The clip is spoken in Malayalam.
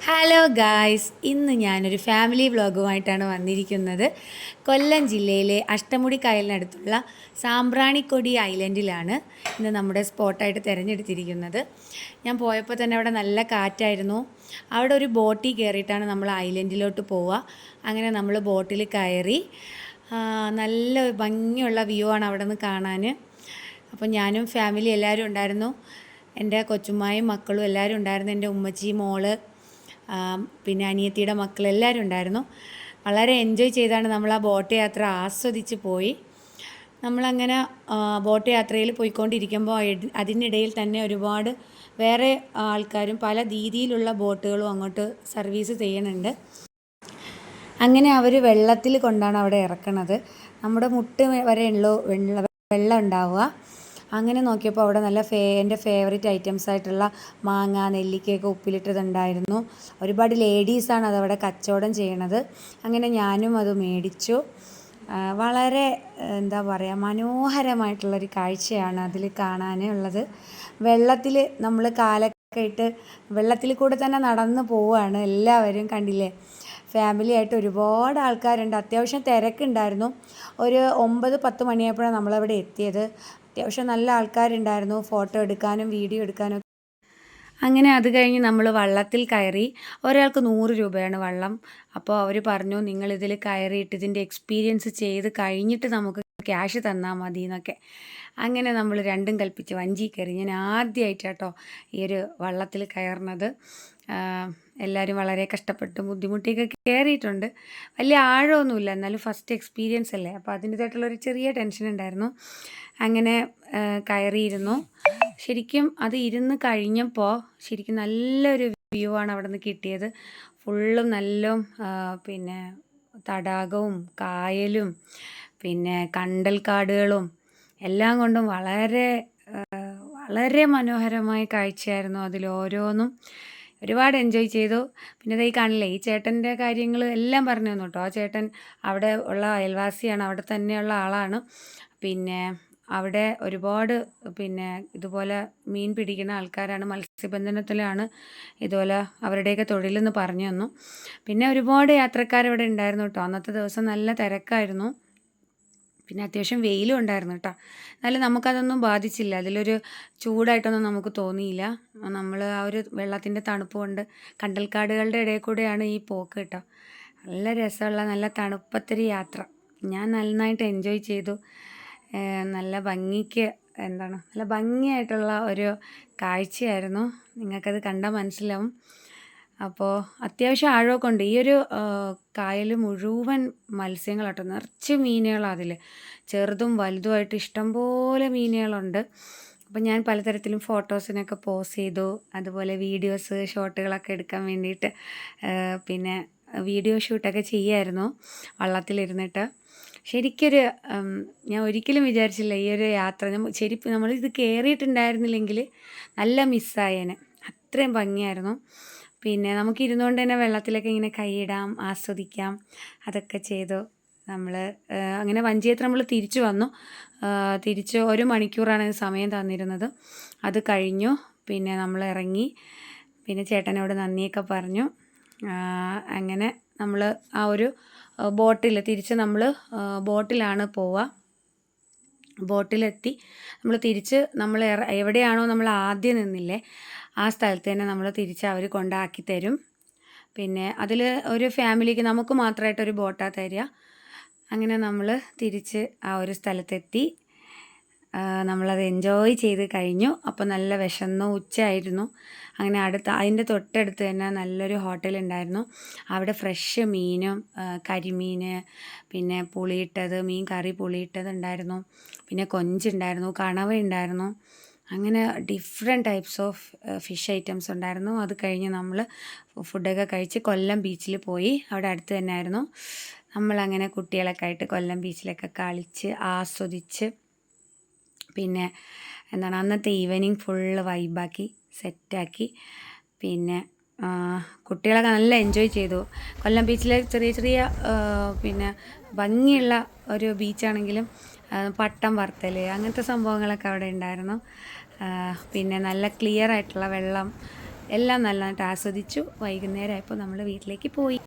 ഹലോ ഗായ്സ്, ഇന്ന് ഞാനൊരു ഫാമിലി വ്ളോഗുമായിട്ടാണ് വന്നിരിക്കുന്നത്. കൊല്ലം ജില്ലയിലെ അഷ്ടമുടി കായലിനടുത്തുള്ള സാമ്പ്രാണിക്കൊടി ഐലൻഡിലാണ് ഇന്ന് നമ്മുടെ സ്പോട്ടായിട്ട് തിരഞ്ഞെടുത്തിരിക്കുന്നത്. ഞാൻ പോയപ്പോൾ തന്നെ അവിടെ നല്ല കാറ്റായിരുന്നു. അവിടെ ഒരു ബോട്ടിൽ കയറിയിട്ടാണ് നമ്മൾ ഐലൻഡിലോട്ട് പോവുക. അങ്ങനെ നമ്മൾ ബോട്ടിൽ കയറി നല്ല ഭംഗിയുള്ള വ്യൂ ആണ് അവിടെ നിന്ന് കാണാൻ. അപ്പോൾ ഞാനും ഫാമിലി എല്ലാവരും ഉണ്ടായിരുന്നു. എൻ്റെ കൊച്ചുമ്മായും മക്കളും എല്ലാവരും ഉണ്ടായിരുന്നു. എൻ്റെ ഉമ്മച്ചി, മോള്, പിന്നെ അനിയത്തിയുടെ മക്കളെല്ലാവരും ഉണ്ടായിരുന്നു. വളരെ എൻജോയ് ചെയ്താണ് നമ്മൾ ആ ബോട്ട് യാത്ര ആസ്വദിച്ച് പോയി. നമ്മളങ്ങനെ ബോട്ട് യാത്രയിൽ പോയിക്കൊണ്ടിരിക്കുമ്പോൾ അതിനിടയിൽ തന്നെ ഒരുപാട് വേറെ ആൾക്കാരും പല രീതിയിലുള്ള ബോട്ടുകളും അങ്ങോട്ട് സർവീസ് ചെയ്യുന്നുണ്ട്. അങ്ങനെ അവർ വെള്ളത്തിൽ കൊണ്ടാണ് അവിടെ ഇറക്കണത്. നമ്മുടെ മുട്ട് വരെ ഉള്ളൂ വെള്ളം ഉണ്ടാവുക. അങ്ങനെ നോക്കിയപ്പോൾ അവിടെ നല്ല എൻ്റെ ഫേവറേറ്റ് ഐറ്റംസ് ആയിട്ടുള്ള മാങ്ങ, നെല്ലിക്കയൊക്കെ ഉപ്പിലിട്ടതുണ്ടായിരുന്നു. ഒരുപാട് ലേഡീസാണ് അതവിടെ കച്ചവടം ചെയ്യണത്. അങ്ങനെ ഞാനും അത് മേടിച്ചു. വളരെ എന്താ പറയുക, മനോഹരമായിട്ടുള്ളൊരു കാഴ്ചയാണ് അതിൽ കാണാനുള്ളത്. വെള്ളത്തിൽ നമ്മൾ കാലൊക്കെ ഇട്ട് വെള്ളത്തിൽ കൂടെ തന്നെ നടന്ന് പോവുകയാണ് എല്ലാവരും. കണ്ടില്ലേ, ഫാമിലി ആയിട്ട് ഒരുപാട് ആൾക്കാരുണ്ട്. അത്യാവശ്യം തിരക്കുണ്ടായിരുന്നു. ഒരു 9-10 മണിയായപ്പോഴാണ് നമ്മളവിടെ എത്തിയത്. അത്യാവശ്യം നല്ല ആൾക്കാരുണ്ടായിരുന്നു ഫോട്ടോ എടുക്കാനും വീഡിയോ എടുക്കാനും. അങ്ങനെ അത് കഴിഞ്ഞ് നമ്മൾ വള്ളത്തിൽ കയറി. ഒരാൾക്ക് 100 രൂപയാണ് വള്ളം. അപ്പോൾ അവർ പറഞ്ഞു, നിങ്ങളിതിൽ കയറിയിട്ട് ഇതിൻ്റെ എക്സ്പീരിയൻസ് ചെയ്ത് കഴിഞ്ഞിട്ട് നമുക്ക് ക്യാഷ് തന്നാൽ മതി എന്നൊക്കെ. അങ്ങനെ നമ്മൾ രണ്ടും കൽപ്പിച്ച് വഞ്ചി കയറി. ഞാൻ ആദ്യമായിട്ടാട്ടോ ഈ ഒരു വള്ളത്തിൽ കയറുന്നത്. എല്ലാവരും വളരെ കഷ്ടപ്പെട്ട് ബുദ്ധിമുട്ടിയൊക്കെ കയറിയിട്ടുണ്ട്. വലിയ ആഴമൊന്നുമില്ല, എന്നാലും ഫസ്റ്റ് എക്സ്പീരിയൻസ് അല്ലേ, അപ്പോൾ അതിൻ്റേതായിട്ടുള്ളൊരു ചെറിയ ടെൻഷൻ ഉണ്ടായിരുന്നു. അങ്ങനെ കയറിയിരുന്നു. ശരിക്കും അത് ഇരുന്ന് കഴിഞ്ഞപ്പോൾ ശരിക്കും നല്ലൊരു വ്യൂ ആണ് അവിടെ നിന്ന് കിട്ടിയത്. ഫുള്ളും നല്ല പിന്നെ തടാകവും കായലും പിന്നെ കണ്ടൽക്കാടുകളും എല്ലാം കൊണ്ടും വളരെ വളരെ മനോഹരമായ കാഴ്ചയായിരുന്നു. അതിലോരോന്നും ഒരുപാട് എൻജോയ് ചെയ്തു. പിന്നെ ഇതായി കാണില്ലേ, ഈ ചേട്ടൻ്റെ കാര്യങ്ങൾ എല്ലാം പറഞ്ഞു തന്നു കേട്ടോ. ആ ചേട്ടൻ അവിടെ ഉള്ള അയൽവാസിയാണ്, അവിടെ തന്നെയുള്ള ആളാണ്. പിന്നെ അവിടെ ഒരുപാട് പിന്നെ ഇതുപോലെ മീൻ പിടിക്കുന്ന ആൾക്കാരാണ്, മത്സ്യബന്ധനത്തിലാണ് ഇതുപോലെ അവരുടെയൊക്കെ തൊഴിലെന്ന് പറഞ്ഞു തന്നു. പിന്നെ ഒരുപാട് യാത്രക്കാരവിടെ ഉണ്ടായിരുന്നു കേട്ടോ. അന്നത്തെ ദിവസം നല്ല തിരക്കായിരുന്നു. പിന്നെ അത്യാവശ്യം വെയിലും ഉണ്ടായിരുന്നു കേട്ടോ. എന്നാലും നമുക്കതൊന്നും ബാധിച്ചില്ല. അതിലൊരു ചൂടായിട്ടൊന്നും നമുക്ക് തോന്നിയില്ല. നമ്മൾ ആ ഒരു വെള്ളത്തിൻ്റെ തണുപ്പ് കൊണ്ട് കണ്ടൽക്കാടുകളുടെ ഇടയിൽ കൂടെയാണ് ഈ പോക്ക് കേട്ടോ. നല്ല രസമുള്ള നല്ല തണുപ്പത്തൊരു യാത്ര. ഞാൻ നന്നായിട്ട് എൻജോയ് ചെയ്തു. നല്ല ഭംഗിക്ക് നല്ല ഭംഗിയായിട്ടുള്ള ഒരു കാഴ്ചയായിരുന്നു. നിങ്ങൾക്കത് കണ്ടാൽ മനസ്സിലാവും. അപ്പോൾ അത്യാവശ്യം ആഴമൊക്കെ ഉണ്ട്. ഈ ഒരു കായൽ മുഴുവൻ മത്സ്യങ്ങളാട്ടോ, നിറച്ച് മീനുകളാണ് അതിൽ. ചെറുതും വലുതുമായിട്ട് ഇഷ്ടംപോലെ മീനുകളുണ്ട്. അപ്പം ഞാൻ പലതരത്തിലും ഫോട്ടോസിനൊക്കെ പോസ് ചെയ്തു. അതുപോലെ വീഡിയോസ് ഷോട്ടുകളൊക്കെ എടുക്കാൻ വേണ്ടിയിട്ട് പിന്നെ വീഡിയോ ഷൂട്ടൊക്കെ ചെയ്യായിരുന്നു വള്ളത്തിലിരുന്നിട്ട്. ശരിക്കൊരു ഞാൻ ഒരിക്കലും വിചാരിച്ചില്ല ഈ ഒരു യാത്ര. നമ്മളിത് കയറിയിട്ടുണ്ടായിരുന്നില്ലെങ്കിൽ നല്ല മിസ്സായേനെ. അത്രയും ഭംഗിയായിരുന്നു. പിന്നെ നമുക്ക് ഇരുന്നുകൊണ്ട് തന്നെ വെള്ളത്തിലൊക്കെ ഇങ്ങനെ കൈയിടാം, ആസ്വദിക്കാം, അതൊക്കെ ചെയ്തു. നമ്മൾ അങ്ങനെ വഞ്ചിയത്ര നമ്മൾ തിരിച്ചു വന്നു. തിരിച്ച് 1 മണിക്കൂറാണ് സമയം തന്നിരുന്നത്. അത് കഴിഞ്ഞു. പിന്നെ നമ്മൾ ഇറങ്ങി. പിന്നെ ചേട്ടനോട് നന്ദിയൊക്കെ പറഞ്ഞു. അങ്ങനെ നമ്മൾ ആ ഒരു ബോട്ടിൽ തിരിച്ച് നമ്മൾ ബോട്ടിലാണ് പോവുക. ബോട്ടിലെത്തി നമ്മൾ തിരിച്ച് നമ്മൾ എവിടെയാണോ നമ്മൾ ആദ്യം നിന്നില്ലേ ആ സ്ഥലത്ത് തന്നെ നമ്മൾ തിരിച്ച് അവർ കൊണ്ടാക്കി തരും. പിന്നെ അതിൽ ഒരു ഫാമിലിക്ക് നമുക്ക് മാത്രമായിട്ടൊരു ബോട്ടാണ് തരിക. അങ്ങനെ നമ്മൾ തിരിച്ച് ആ ഒരു സ്ഥലത്തെത്തി. നമ്മളത് എൻജോയ് ചെയ്ത് കഴിഞ്ഞു. അപ്പോൾ നല്ല വിശന്നു, ഉച്ചയായിരുന്നു. അങ്ങനെ അതിൻ്റെ തൊട്ടടുത്ത് തന്നെ നല്ലൊരു ഹോട്ടലുണ്ടായിരുന്നു. അവിടെ ഫ്രഷ് മീനും കരിമീൻ, പിന്നെ പുളിയിട്ടത് മീൻ കറി പുളിയിട്ടത് ഉണ്ടായിരുന്നു. പിന്നെ കൊഞ്ചുണ്ടായിരുന്നു, കണവ ഉണ്ടായിരുന്നു. അങ്ങനെ different types of fish items ഉണ്ടായിരുന്നു. അത് കഴിഞ്ഞ് നമ്മൾ ഫുഡൊക്കെ കഴിച്ച് കൊല്ലം ബീച്ചിൽ പോയി. അവിടെ അടുത്ത് തന്നെ ആയിരുന്നു. നമ്മളങ്ങനെ കുട്ടികളൊക്കെ ആയിട്ട് കൊല്ലം ബീച്ചിലൊക്കെ കളിച്ച് ആസ്വദിച്ച് പിന്നെ അന്നത്തെ ഈവനിങ് ഫുള്ള് വൈബാക്കി സെറ്റാക്കി. പിന്നെ കുട്ടികളൊക്കെ നല്ല എൻജോയ് ചെയ്തു. കൊല്ലം ബീച്ചിലെ ചെറിയ ചെറിയ പിന്നെ ഭംഗിയുള്ള ഒരു ബീച്ചാണെങ്കിലും പട്ടം വറുത്തൽ അങ്ങനത്തെ സംഭവങ്ങളൊക്കെ അവിടെ ഉണ്ടായിരുന്നു. പിന്നെ നല്ല ക്ലിയർ ആയിട്ടുള്ള വെള്ളം, എല്ലാം നല്ലതായിട്ട് ആസ്വദിച്ചു. വൈകുന്നേരം ആയപ്പോൾ നമ്മൾ വീട്ടിലേക്ക് പോയി.